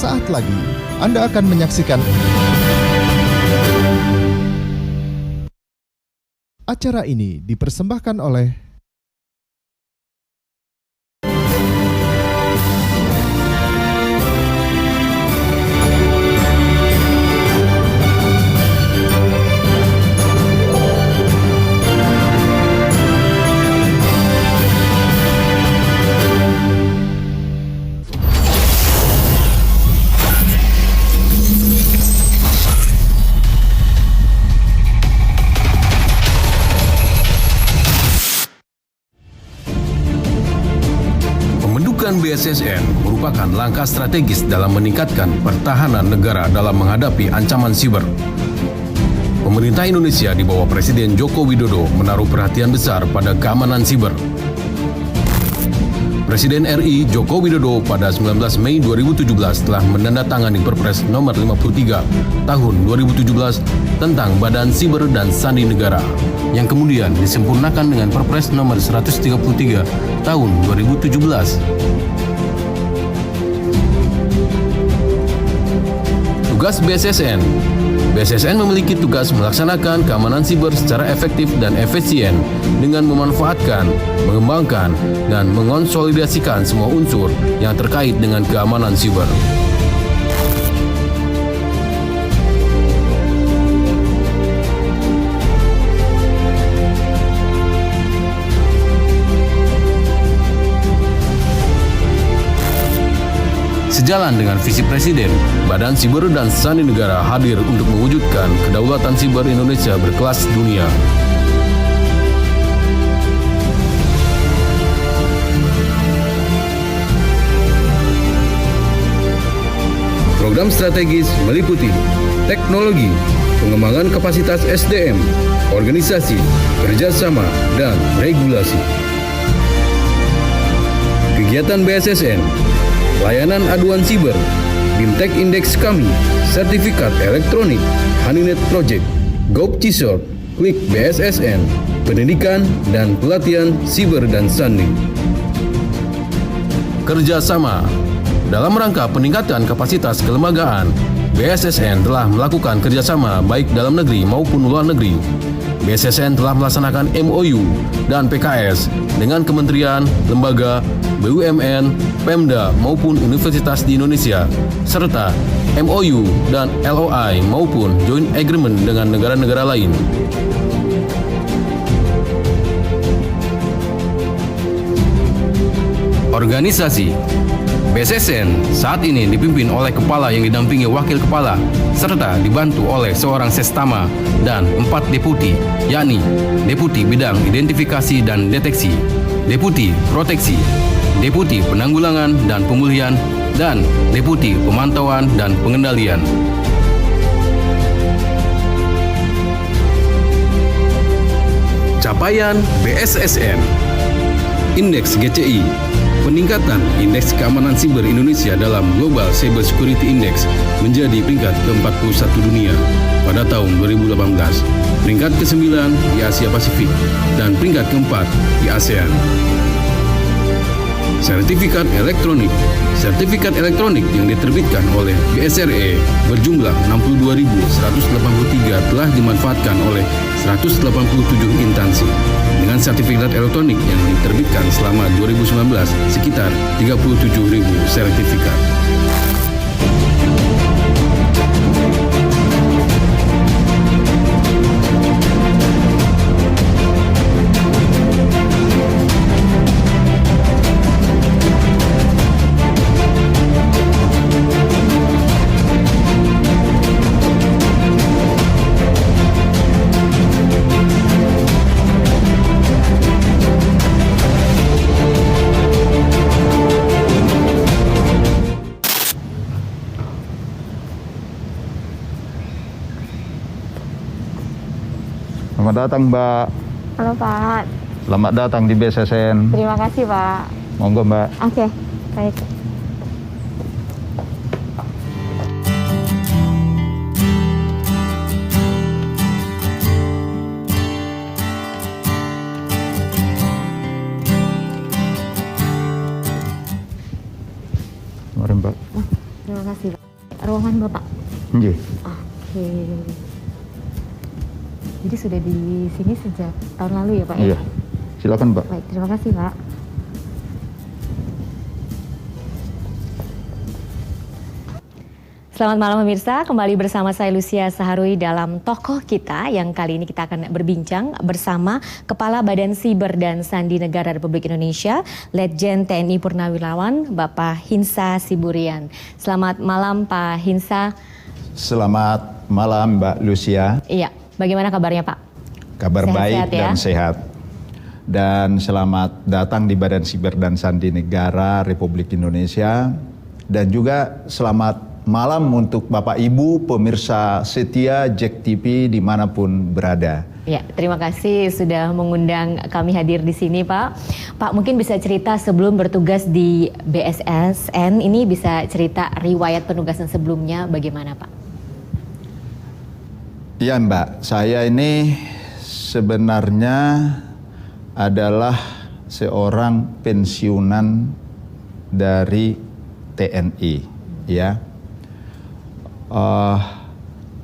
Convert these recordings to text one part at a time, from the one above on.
sesaat lagi Anda akan menyaksikan acara ini dipersembahkan oleh BSSN merupakan langkah strategis dalam meningkatkan pertahanan negara dalam menghadapi ancaman siber. Pemerintah Indonesia di bawah Presiden Joko Widodo menaruh perhatian besar pada keamanan siber. Presiden RI Joko Widodo pada 19 Mei 2017 telah menandatangani Perpres nomor 53 tahun 2017 tentang Badan Siber dan Sandi Negara, yang kemudian disempurnakan dengan Perpres nomor 133 tahun 2017. Tugas BSSN. BSSN memiliki tugas melaksanakan keamanan siber secara efektif dan efisien dengan memanfaatkan, mengembangkan, dan mengonsolidasikan semua unsur yang terkait dengan keamanan siber. Sejalan dengan visi Presiden, Badan Siber dan Sandi Negara hadir untuk mewujudkan kedaulatan siber Indonesia berkelas dunia. Program strategis meliputi teknologi, pengembangan kapasitas SDM, organisasi, kerjasama, dan regulasi. Kegiatan BSSN, layanan aduan siber, BIMTEK Index kami, sertifikat elektronik, Honeynet Project, GovCisor, Klik BSSN, pendidikan dan pelatihan siber dan sandi. Kerjasama. Dalam rangka peningkatan kapasitas kelembagaan, BSSN telah melakukan kerjasama baik dalam negeri maupun luar negeri. BSSN telah melaksanakan MOU dan PKS dengan kementerian, lembaga, BUMN, Pemda maupun universitas di Indonesia, serta MOU dan LOI maupun Joint Agreement dengan negara-negara lain. Organisasi. BSSN saat ini dipimpin oleh kepala yang didampingi wakil kepala, serta dibantu oleh seorang sestama dan 4 deputi, yakni Deputi Bidang Identifikasi dan Deteksi, Deputi Proteksi, Deputi Penanggulangan dan Pemulihan, dan Deputi Pemantauan dan Pengendalian. Capaian BSSN. Indeks GCI. Peningkatan Indeks Keamanan Siber Indonesia dalam Global Cyber Security Index menjadi peringkat ke-41 dunia pada tahun 2018, peringkat ke-9 di Asia Pasifik, dan peringkat ke-4 di ASEAN. Sertifikat elektronik. Sertifikat elektronik yang diterbitkan oleh BSRE berjumlah 62.183 telah dimanfaatkan oleh 187 instansi. Dengan sertifikat elektronik yang diterbitkan selama 2019 sekitar 37.000 sertifikat. Selamat datang, Mbak. Halo, Pak. Selamat datang di BSSN. Terima kasih, Pak. Monggo, Mbak. Oke, baik. Mari, Mbak. terima kasih Pak. Ruangan Bapak. Nggih. Oke. Jadi sudah di sini sejak tahun lalu ya Pak? Iya. Silakan, Pak. Baik, terima kasih Pak. Selamat malam pemirsa, kembali bersama saya Lucia Saharwi dalam Tokoh Kita yang kali ini kita akan berbincang bersama Kepala Badan Siber dan Sandi Negara Republik Indonesia, Letjen TNI Purnawirawan, Bapak Hinsa Siburian. Selamat malam Pak Hinsa. Selamat malam Mbak Lucia. Iya, bagaimana kabarnya Pak? Kabar Sehat-sehat baik ya? dan sehat. Dan selamat datang di Badan Siber dan Sandi Negara Republik Indonesia. Dan juga selamat malam untuk Bapak Ibu pemirsa setia JEK TV dimanapun berada. Ya, terima kasih sudah mengundang kami hadir di sini Pak. Pak mungkin bisa cerita sebelum bertugas di BSSN ini, bisa cerita riwayat penugasan sebelumnya bagaimana Pak? Ya Mbak, saya ini sebenarnya adalah seorang pensiunan dari TNI, ya.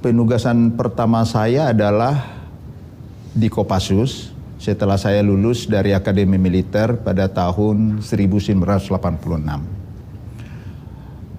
Penugasan pertama saya adalah di Kopassus setelah saya lulus dari Akademi Militer pada tahun 1986.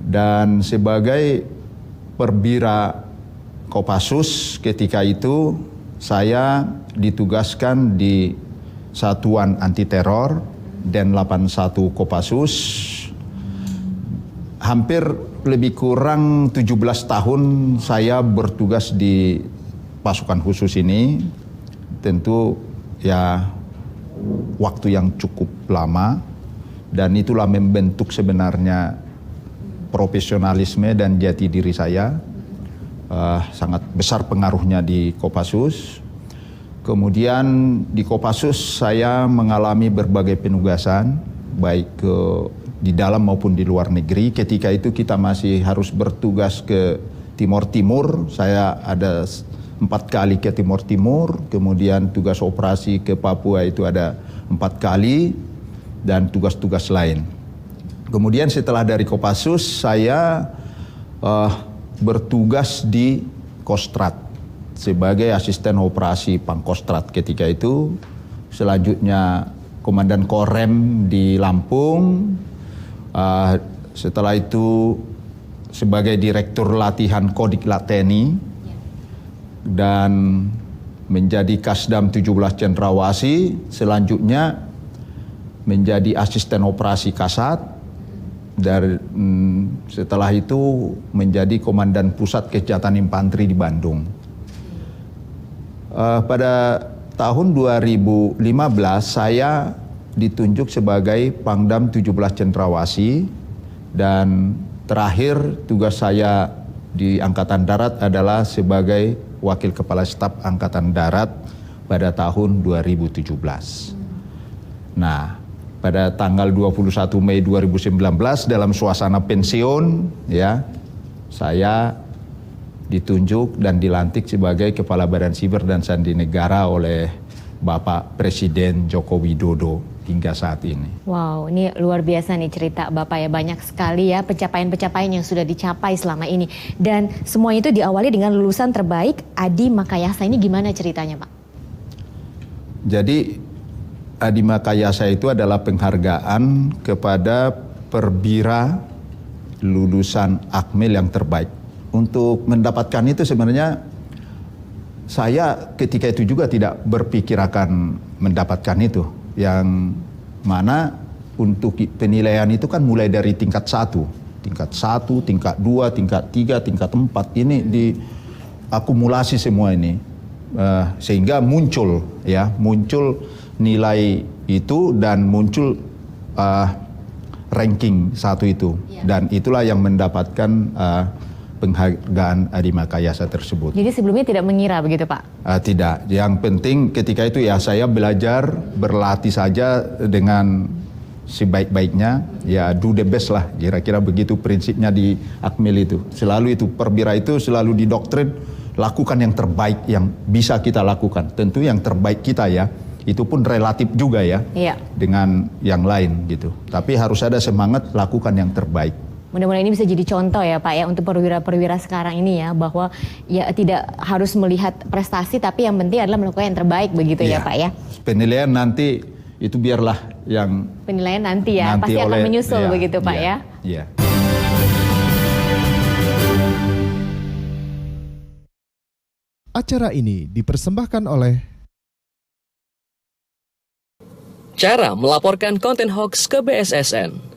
Dan sebagai perwira Kopassus ketika itu saya ditugaskan di Satuan Anti Teror Den 81 Kopassus. Hampir lebih kurang 17 tahun saya bertugas di pasukan khusus ini. Tentu ya waktu yang cukup lama, dan itulah membentuk sebenarnya profesionalisme dan jati diri saya. Sangat besar pengaruhnya di Kopassus. Kemudian di Kopassus saya mengalami berbagai penugasan, baik di dalam maupun di luar negeri. Ketika itu kita masih harus bertugas ke Timor Timur. Saya ada 4 kali ke Timor Timur, kemudian tugas operasi ke Papua itu ada 4 kali, dan tugas-tugas lain. Kemudian setelah dari Kopassus saya bertugas di Kostrad sebagai asisten operasi Pangkostrat ketika itu. Selanjutnya Komandan Korem di Lampung. Setelah itu sebagai Direktur Latihan Kodik Lateni dan menjadi Kasdam 17 Cendrawasih. Selanjutnya menjadi asisten operasi Kasat. Setelah itu menjadi Komandan Pusat Kejahatan Infanteri di Bandung. Pada tahun 2015 saya ditunjuk sebagai Pangdam 17 Cendrawasih, dan terakhir tugas saya di Angkatan Darat adalah sebagai Wakil Kepala Staf Angkatan Darat pada tahun 2017. Nah, pada tanggal 21 Mei 2019 dalam suasana pensiun, ya, saya ditunjuk dan dilantik sebagai Kepala Badan Siber dan Sandi Negara oleh Bapak Presiden Joko Widodo hingga saat ini. Wow, ini luar biasa nih cerita Bapak ya, banyak sekali ya pencapaian-pencapaian yang sudah dicapai selama ini. Dan semua itu diawali dengan lulusan terbaik Adi Makayasa. Ini gimana ceritanya Pak? Jadi Adi Makayasa itu adalah penghargaan kepada perwira lulusan Akmil yang terbaik. Untuk mendapatkan itu sebenarnya saya ketika itu juga tidak berpikir akan mendapatkan itu. Yang mana untuk penilaian itu kan mulai dari tingkat 1, tingkat 2, tingkat 3, tingkat 4. Ini diakumulasi semua ini. Sehingga muncul nilai itu dan muncul ranking 1 itu. Dan itulah yang mendapatkan penghargaan Adi Makayasa tersebut. Jadi sebelumnya tidak mengira begitu Pak? Tidak, yang penting ketika itu ya saya belajar, berlatih saja dengan sebaik-baiknya, ya do the best lah, kira-kira begitu prinsipnya di Akmil itu. Selalu itu, perwira itu selalu didoktrin, lakukan yang terbaik yang bisa kita lakukan. Tentu yang terbaik kita ya, itu pun relatif juga ya, dengan yang lain gitu. Tapi harus ada semangat lakukan yang terbaik. Mudah-mudahan ini bisa jadi contoh ya Pak ya untuk perwira-perwira sekarang ini ya, bahwa ya tidak harus melihat prestasi tapi yang penting adalah melakukan yang terbaik begitu ya Pak ya. Penilaian nanti itu biarlah yang Penilaian nanti ya, pasti akan menyusul begitu Pak ya. Iya. Acara ini dipersembahkan oleh Cara melaporkan konten hoax ke BSSN.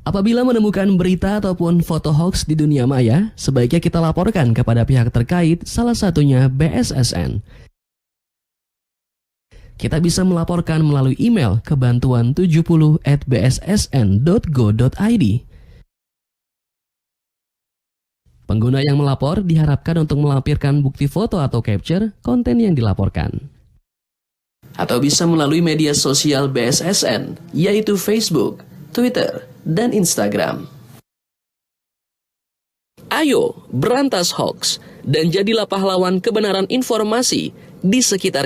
Apabila menemukan berita ataupun foto hoax di dunia maya, sebaiknya kita laporkan kepada pihak terkait, salah satunya BSSN. Kita bisa melaporkan melalui email ke bantuan70@bssn.go.id. Pengguna yang melapor diharapkan untuk melampirkan bukti foto atau capture konten yang dilaporkan. Atau bisa melalui media sosial BSSN, yaitu Facebook, Twitter, dan Instagram. Ayo, berantas hoax dan jadilah pahlawan kebenaran informasi di sekitar